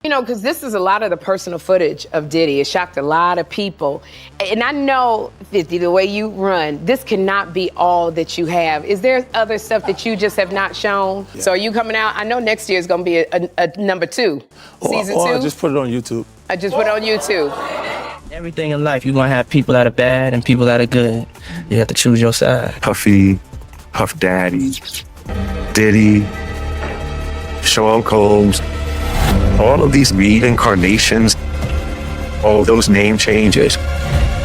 You know, because this is a lot of the personal footage of Diddy. It shocked a lot of people. And I know, 50, the way you run, this cannot be all that you have. Is there other stuff that you just have not shown? Yeah. So are you coming out? I know next year is going to be a number 2, season 2. I just put it on YouTube. I just put it on YouTube. Everything in life, you're going to have people that are bad and people that are good. You have to choose your side. Puffy, Puff Daddy, Diddy, Sean Combs, all of these reincarnations, all those name changes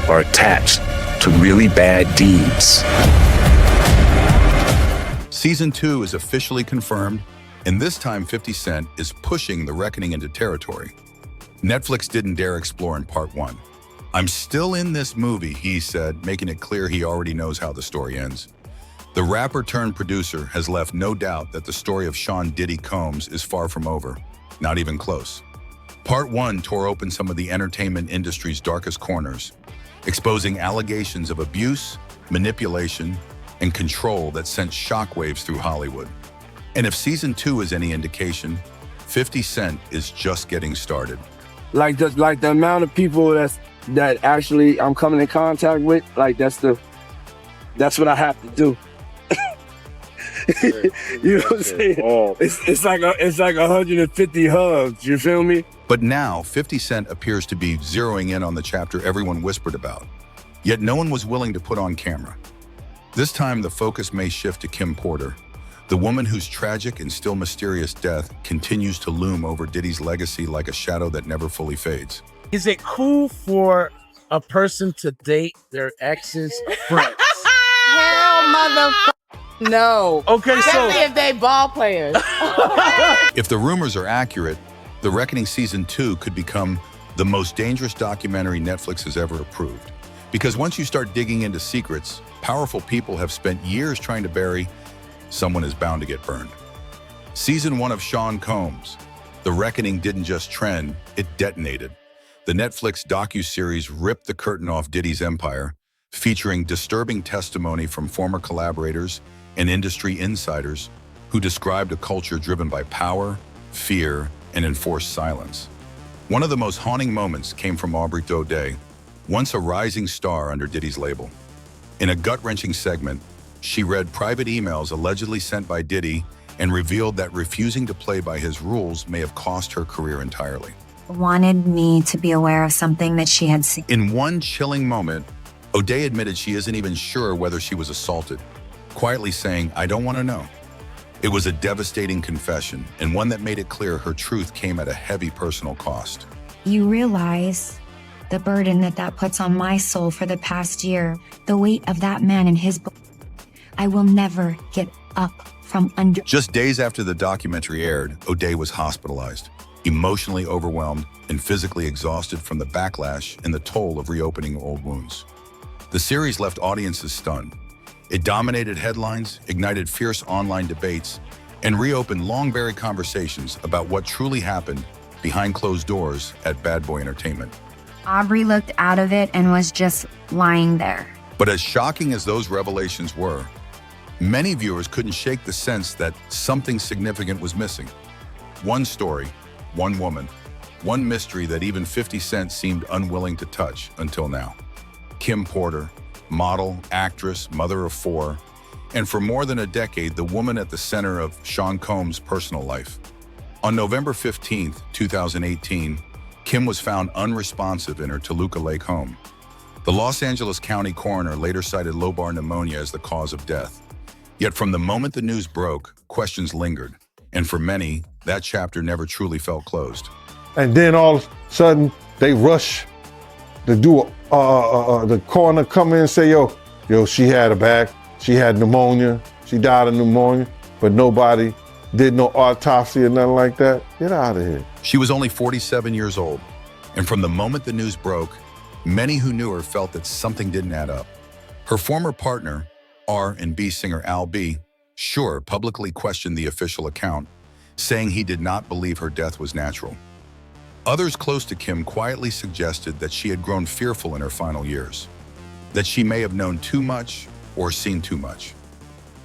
are attached to really bad deeds. Season 2 is officially confirmed, and this time 50 Cent is pushing the reckoning into territory Netflix didn't dare explore in part 1. "I'm still in this movie," he said, making it clear he already knows how the story ends. The rapper turned producer has left no doubt that the story of Sean Diddy Combs is far from over, not even close. Part 1 tore open some of the entertainment industry's darkest corners, exposing allegations of abuse, manipulation, and control that sent shockwaves through Hollywood. And if Season 2 is any indication, 50 Cent is just getting started. Like the amount of people that actually I'm coming in contact with, like that's what I have to do. You know what I'm saying? It's like 150 hugs, you feel me? But now, 50 Cent appears to be zeroing in on the chapter everyone whispered about, yet no one was willing to put on camera. This time, the focus may shift to Kim Porter, the woman whose tragic and still mysterious death continues to loom over Diddy's legacy like a shadow that never fully fades. Is it cool for a person to date their ex's friends? Hell, motherfucker. No. Okay, so especially if they ball players. If the rumors are accurate, The Reckoning Season 2 could become the most dangerous documentary Netflix has ever approved. Because once you start digging into secrets, powerful people have spent years trying to bury, someone is bound to get burned. Season 1 of Sean Combs, The Reckoning didn't just trend, it detonated. The Netflix docuseries ripped the curtain off Diddy's empire, featuring disturbing testimony from former collaborators and industry insiders who described a culture driven by power, fear, and enforced silence. One of the most haunting moments came from Aubrey O'Day, once a rising star under Diddy's label. In a gut-wrenching segment, she read private emails allegedly sent by Diddy and revealed that refusing to play by his rules may have cost her career entirely. Wanted me to be aware of something that she had seen. In one chilling moment, O'Day admitted she isn't even sure whether she was assaulted, quietly saying, "I don't want to know." It was a devastating confession, and one that made it clear her truth came at a heavy personal cost. You realize the burden that puts on my soul for the past year, the weight of that man and his book. I will never get up from under. Just days after the documentary aired, O'Day was hospitalized, emotionally overwhelmed and physically exhausted from the backlash and the toll of reopening old wounds. The series left audiences stunned. It dominated headlines, ignited fierce online debates, and reopened long-buried conversations about what truly happened behind closed doors at Bad Boy Entertainment. Aubrey looked out of it and was just lying there. But as shocking as those revelations were, many viewers couldn't shake the sense that something significant was missing. One story, one woman, one mystery that even 50 Cent seemed unwilling to touch until now. Kim Porter, model, actress, mother of 4, and for more than a decade, the woman at the center of Sean Combs' personal life. On November 15th, 2018, Kim was found unresponsive in her Toluca Lake home. The Los Angeles County coroner later cited lobar pneumonia as the cause of death. Yet from the moment the news broke, questions lingered, and for many, that chapter never truly felt closed. And then all of a sudden, they rush to do the coroner come in and say, yo, she had a back, she had pneumonia, she died of pneumonia, but nobody did no autopsy or nothing like that. Get out of here. She was only 47 years old, and from the moment the news broke, many who knew her felt that something didn't add up. Her former partner, R&B singer Al B, sure, publicly questioned the official account, saying he did not believe her death was natural. Others close to Kim quietly suggested that she had grown fearful in her final years, that she may have known too much or seen too much.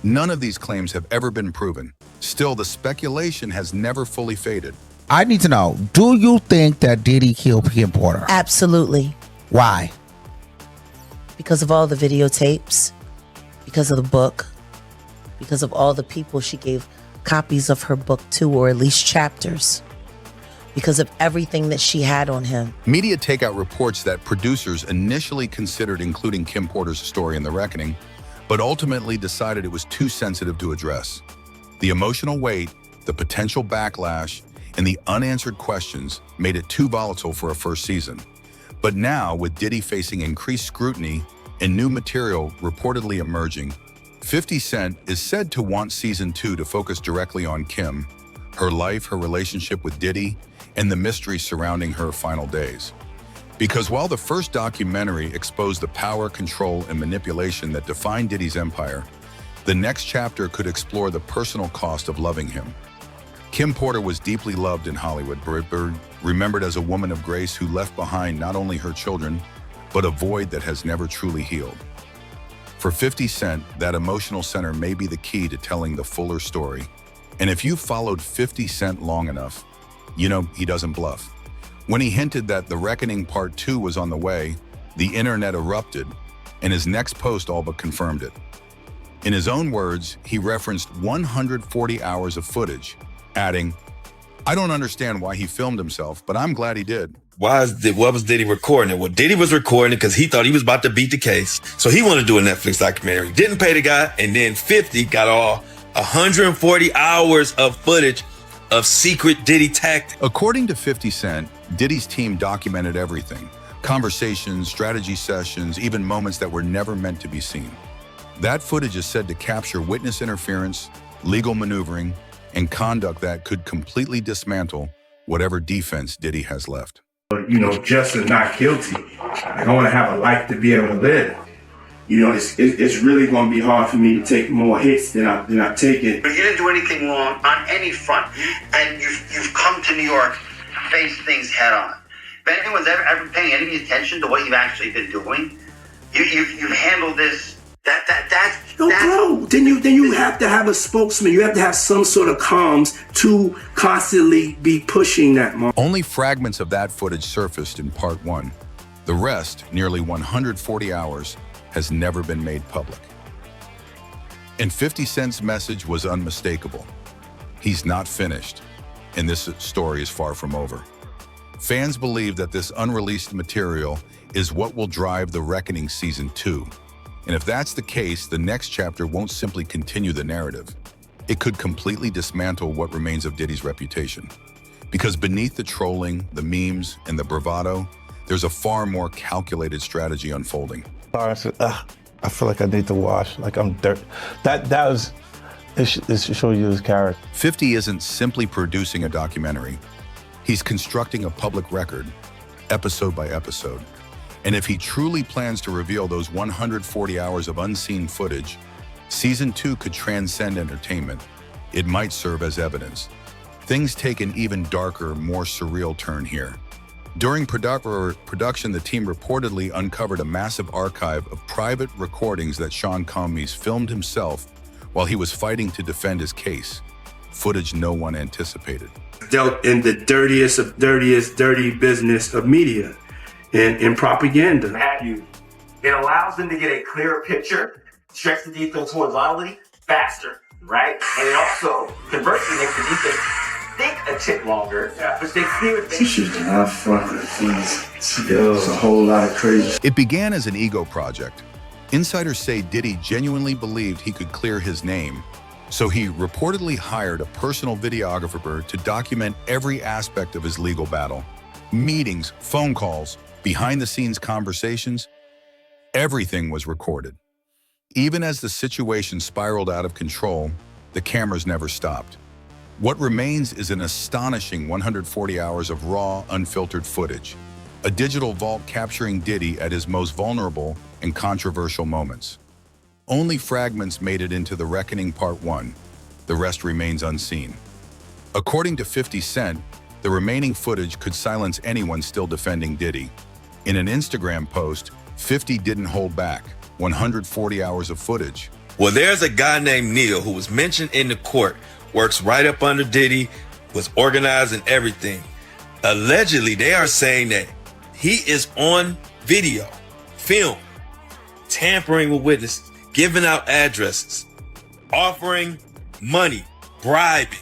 None of these claims have ever been proven. Still, the speculation has never fully faded. I need to know, do you think that Diddy killed Kim Porter? Absolutely. Why? Because of all the videotapes, because of the book, because of all the people she gave copies of her book to, or at least chapters, because of everything that she had on him. Media takeout reports that producers initially considered including Kim Porter's story in The Reckoning, but ultimately decided it was too sensitive to address. The emotional weight, the potential backlash, and the unanswered questions made it too volatile for a first season. But now, with Diddy facing increased scrutiny and new material reportedly emerging, 50 Cent is said to want season 2 to focus directly on Kim, her life, her relationship with Diddy, and the mystery surrounding her final days. Because while the first documentary exposed the power, control, and manipulation that defined Diddy's empire, the next chapter could explore the personal cost of loving him. Kim Porter was deeply loved in Hollywood, remembered as a woman of grace who left behind not only her children, but a void that has never truly healed. For 50 Cent, that emotional center may be the key to telling the fuller story. And if you followed 50 Cent long enough, you know he doesn't bluff. When he hinted that The Reckoning Part 2 was on the way, the internet erupted, and his next post all but confirmed it. In his own words, he referenced 140 hours of footage, adding, "I don't understand why he filmed himself, but I'm glad he did." What was Diddy recording it? Well, Diddy was recording it because he thought he was about to beat the case. So he wanted to do a Netflix documentary. Didn't pay the guy, and then 50 got all 140 hours of footage of secret Diddy tactics. According to 50 Cent, Diddy's team documented everything. Conversations, strategy sessions, even moments that were never meant to be seen. That footage is said to capture witness interference, legal maneuvering, and conduct that could completely dismantle whatever defense Diddy has left. You know, just and not guilty. I want to have a life to be able to live. You know, it's really going to be hard for me to take more hits than I take it. You didn't do anything wrong on any front, and you've come to New York, face things head on. If anyone's ever paying any attention to what you've actually been doing, you've handled this. Bro, then you have to have a spokesman. You have to have some sort of comms to constantly be pushing that. Only fragments of that footage surfaced in part 1. The rest, nearly 140 hours, has never been made public. And 50 Cent's message was unmistakable. He's not finished, and this story is far from over. Fans believe that this unreleased material is what will drive The Reckoning Season 2. And if that's the case, the next chapter won't simply continue the narrative. It could completely dismantle what remains of Diddy's reputation. Because beneath the trolling, the memes, and the bravado, there's a far more calculated strategy unfolding. I feel like I need to wash, like I'm dirt. It should show you his character. 50 isn't simply producing a documentary. He's constructing a public record, episode by episode. And if he truly plans to reveal those 140 hours of unseen footage, Season 2 could transcend entertainment. It might serve as evidence. Things take an even darker, more surreal turn here. During production, the team reportedly uncovered a massive archive of private recordings that Sean Comey's filmed himself while he was fighting to defend his case, footage no one anticipated. Dealt in the dirtiest of dirty business of media. In propaganda. It allows them to get a clearer picture, stretch the defense horizontally faster, right? And it also, conversely, makes the defense think a tick longer, which they clear things. It's a whole lot of crazy. It began as an ego project. Insiders say Diddy genuinely believed he could clear his name, so he reportedly hired a personal videographer to document every aspect of his legal battle. Meetings, phone calls, behind-the-scenes conversations, everything was recorded. Even as the situation spiraled out of control, the cameras never stopped. What remains is an astonishing 140 hours of raw, unfiltered footage, a digital vault capturing Diddy at his most vulnerable and controversial moments. Only fragments made it into The Reckoning Part 1. The rest remains unseen. According to 50 Cent, the remaining footage could silence anyone still defending Diddy. In an Instagram post, 50 didn't hold back. 140 hours of footage. Well, there's a guy named Neil who was mentioned in the court, works right up under Diddy, was organized and everything. Allegedly, they are saying that he is on video, film, tampering with witnesses, giving out addresses, offering money, bribing,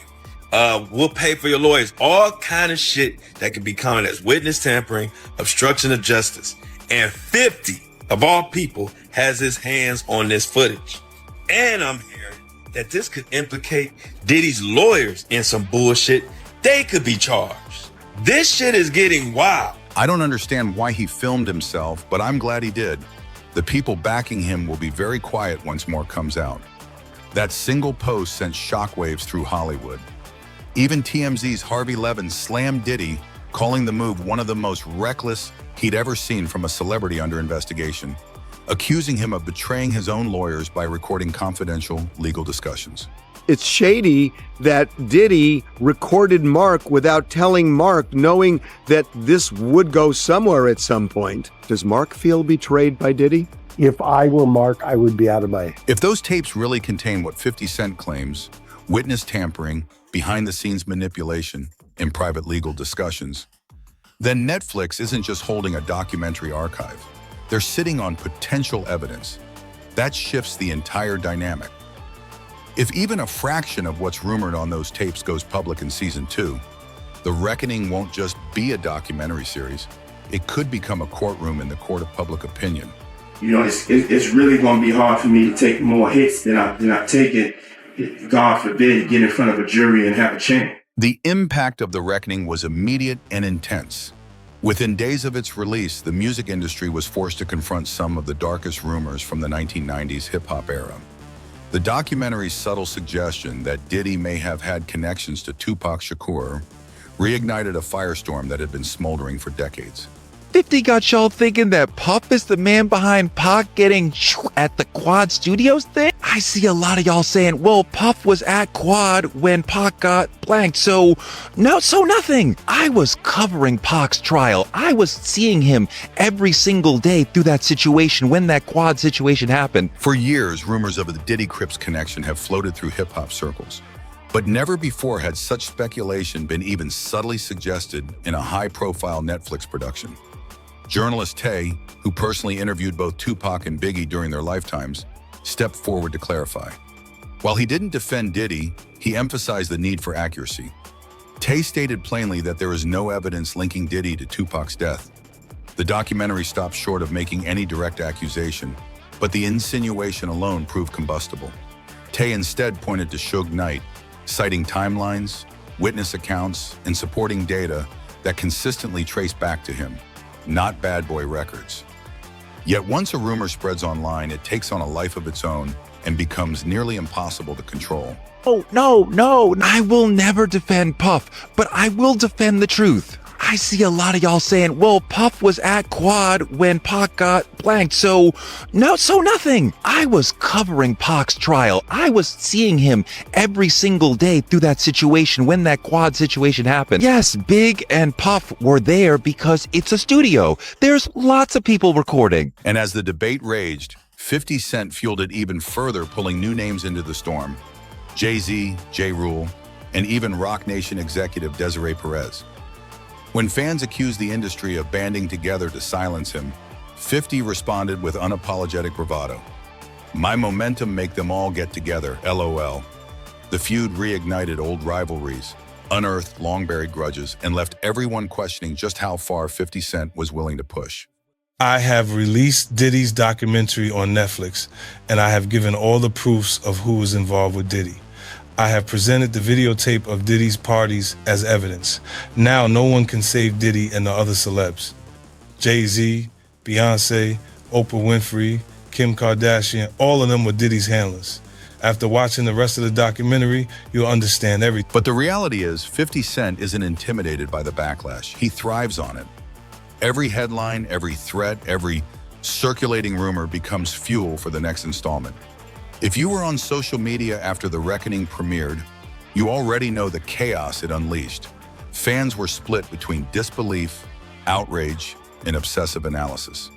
we'll pay for your lawyers, all kind of shit that could be counted as witness tampering, obstruction of justice. And 50, of all people, has his hands on this footage. And I'm hearing that this could implicate Diddy's lawyers in some bullshit. They could be charged. This shit is getting wild. I don't understand why he filmed himself, but I'm glad he did. The people backing him will be very quiet once more comes out. That single post sent shockwaves through Hollywood. Even TMZ's Harvey Levin slammed Diddy, calling the move one of the most reckless he'd ever seen from a celebrity under investigation, accusing him of betraying his own lawyers by recording confidential legal discussions. It's shady that Diddy recorded Mark without telling Mark, knowing that this would go somewhere at some point. Does Mark feel betrayed by Diddy? If I were Mark, I would be out of my... If those tapes really contain what 50 Cent claims, witness tampering, behind-the-scenes manipulation, and private legal discussions, then Netflix isn't just holding a documentary archive. They're sitting on potential evidence. That shifts the entire dynamic. If even a fraction of what's rumored on those tapes goes public in season 2, The Reckoning won't just be a documentary series. It could become a courtroom in the court of public opinion. You know, it's really going to be hard for me to take more hits than I've taken, God forbid, get in front of a jury and have a chance. The impact of The Reckoning was immediate and intense. Within days of its release, the music industry was forced to confront some of the darkest rumors from the 1990s hip-hop era. The documentary's subtle suggestion that Diddy may have had connections to Tupac Shakur reignited a firestorm that had been smoldering for decades. 50 got y'all thinking that Puff is the man behind Pac getting at the Quad Studios thing? I see a lot of y'all saying, well, Puff was at Quad when Pac got blanked, so nothing. I was covering Pac's trial. I was seeing him every single day through that situation when that Quad situation happened. For years, rumors of the Diddy Crips connection have floated through hip-hop circles. But never before had such speculation been even subtly suggested in a high-profile Netflix production. Journalist Tay, who personally interviewed both Tupac and Biggie during their lifetimes, stepped forward to clarify. While he didn't defend Diddy, he emphasized the need for accuracy. Tay stated plainly that there is no evidence linking Diddy to Tupac's death. The documentary stopped short of making any direct accusation, but the insinuation alone proved combustible. Tay instead pointed to Suge Knight, citing timelines, witness accounts, and supporting data that consistently trace back to him, not Bad Boy Records. Yet once a rumor spreads online, it takes on a life of its own and becomes nearly impossible to control. Oh, no, I will never defend Puff, but I will defend the truth. I see a lot of y'all saying, well, Puff was at Quad when Pac got blanked, so nothing. I was covering Pac's trial. I was seeing him every single day through that situation when that Quad situation happened. Yes, Big and Puff were there because it's a studio. There's lots of people recording. And as the debate raged, 50 Cent fueled it even further, pulling new names into the storm. Jay-Z, J. Rule, and even Roc Nation executive Desiree Perez. When fans accused the industry of banding together to silence him, 50 responded with unapologetic bravado. My momentum make them all get together, LOL. The feud reignited old rivalries, unearthed long-buried grudges, and left everyone questioning just how far 50 Cent was willing to push. I have released Diddy's documentary on Netflix, and I have given all the proofs of who was involved with Diddy. I have presented the videotape of Diddy's parties as evidence. Now no one can save Diddy and the other celebs. Jay-Z, Beyonce, Oprah Winfrey, Kim Kardashian, all of them were Diddy's handlers. After watching the rest of the documentary, you'll understand everything. But the reality is, 50 Cent isn't intimidated by the backlash. He thrives on it. Every headline, every threat, every circulating rumor becomes fuel for the next installment. If you were on social media after The Reckoning premiered, you already know the chaos it unleashed. Fans were split between disbelief, outrage, and obsessive analysis.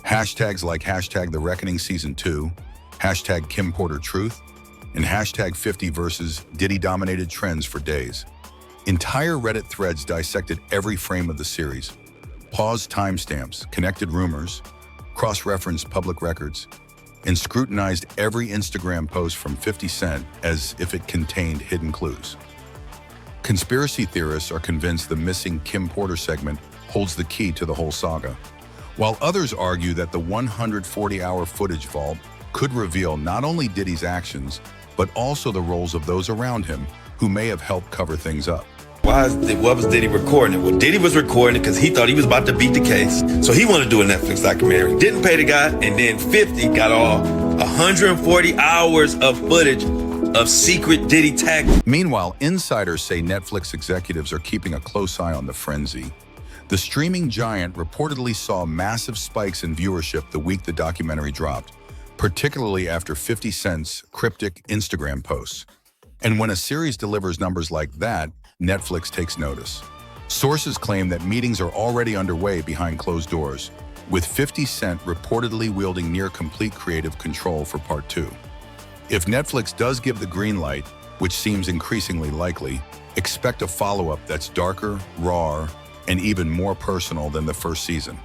Hashtags like hashtag The Reckoning Season 2, hashtag Kim Porter Truth, and hashtag 50 versus Diddy dominated trends for days. Entire Reddit threads dissected every frame of the series, paused timestamps, connected rumors, cross-referenced public records, and scrutinized every Instagram post from 50 Cent as if it contained hidden clues. Conspiracy theorists are convinced the missing Kim Porter segment holds the key to the whole saga, while others argue that the 140-hour footage vault could reveal not only Diddy's actions, but also the roles of those around him who may have helped cover things up. What was Diddy recording it? Well, Diddy was recording it because he thought he was about to beat the case. So he wanted to do a Netflix documentary. Didn't pay the guy, and then 50 got all 140 hours of footage of secret Diddy tag. Meanwhile, insiders say Netflix executives are keeping a close eye on the frenzy. The streaming giant reportedly saw massive spikes in viewership the week the documentary dropped, particularly after 50 Cent's cryptic Instagram posts. And when a series delivers numbers like that, Netflix takes notice. Sources claim that meetings are already underway behind closed doors, with 50 Cent reportedly wielding near-complete creative control for Part 2. If Netflix does give the green light, which seems increasingly likely, expect a follow-up that's darker, rawer, and even more personal than the first season.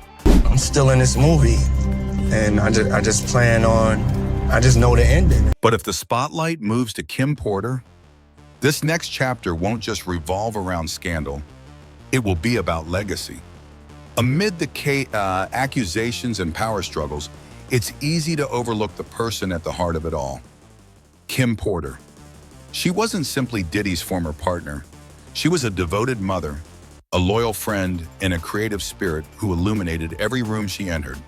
I'm still in this movie, and I just know the ending. But if the spotlight moves to Kim Porter, this next chapter won't just revolve around scandal, it will be about legacy. Amid the accusations and power struggles, it's easy to overlook the person at the heart of it all. Kim Porter. She wasn't simply Diddy's former partner. She was a devoted mother, a loyal friend, and a creative spirit who illuminated every room she entered.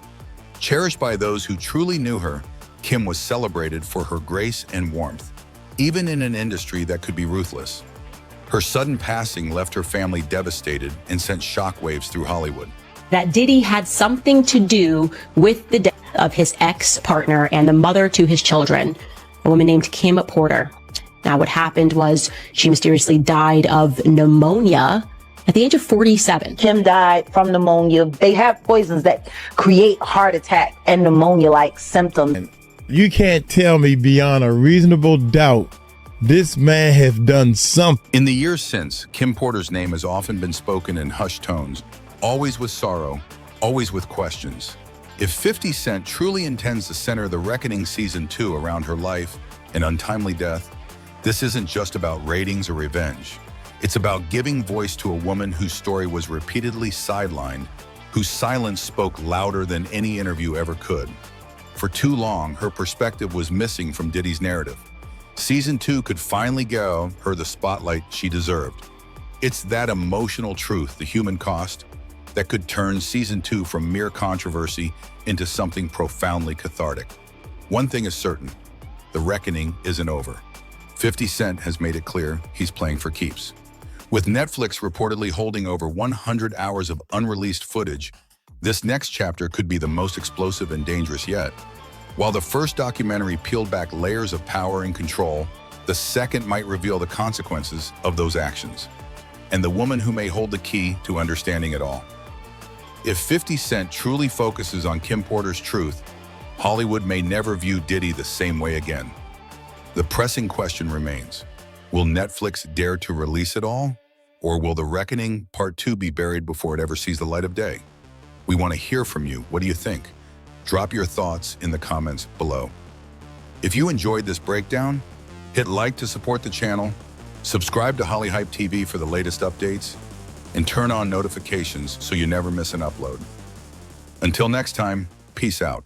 Cherished by those who truly knew her, Kim was celebrated for her grace and warmth, even in an industry that could be ruthless. Her sudden passing left her family devastated and sent shockwaves through Hollywood. That Diddy had something to do with the death of his ex-partner and the mother to his children, a woman named Kim Porter. Now, what happened was she mysteriously died of pneumonia at the age of 47. Kim died from pneumonia. They have poisons that create heart attack and pneumonia-like symptoms. You can't tell me beyond a reasonable doubt this man has done something. In the years since, Kim Porter's name has often been spoken in hushed tones, always with sorrow, always with questions. If 50 Cent truly intends to center the Reckoning Season 2 around her life and untimely death, this isn't just about ratings or revenge. It's about giving voice to a woman whose story was repeatedly sidelined, whose silence spoke louder than any interview ever could. For too long, her perspective was missing from Diddy's narrative. Season 2 could finally give her the spotlight she deserved. It's that emotional truth, the human cost, that could turn Season 2 from mere controversy into something profoundly cathartic. One thing is certain, the reckoning isn't over. 50 Cent has made it clear he's playing for keeps. With Netflix reportedly holding over 100 hours of unreleased footage, this next chapter could be the most explosive and dangerous yet. While the first documentary peeled back layers of power and control, the second might reveal the consequences of those actions, and the woman who may hold the key to understanding it all. If 50 Cent truly focuses on Kim Porter's truth, Hollywood may never view Diddy the same way again. The pressing question remains, will Netflix dare to release it all? Or will The Reckoning Part 2 be buried before it ever sees the light of day? We want to hear from you. What do you think? Drop your thoughts in the comments below. If you enjoyed this breakdown, hit like to support the channel, subscribe to Holly Hype TV for the latest updates, and turn on notifications so you never miss an upload. Until next time, peace out.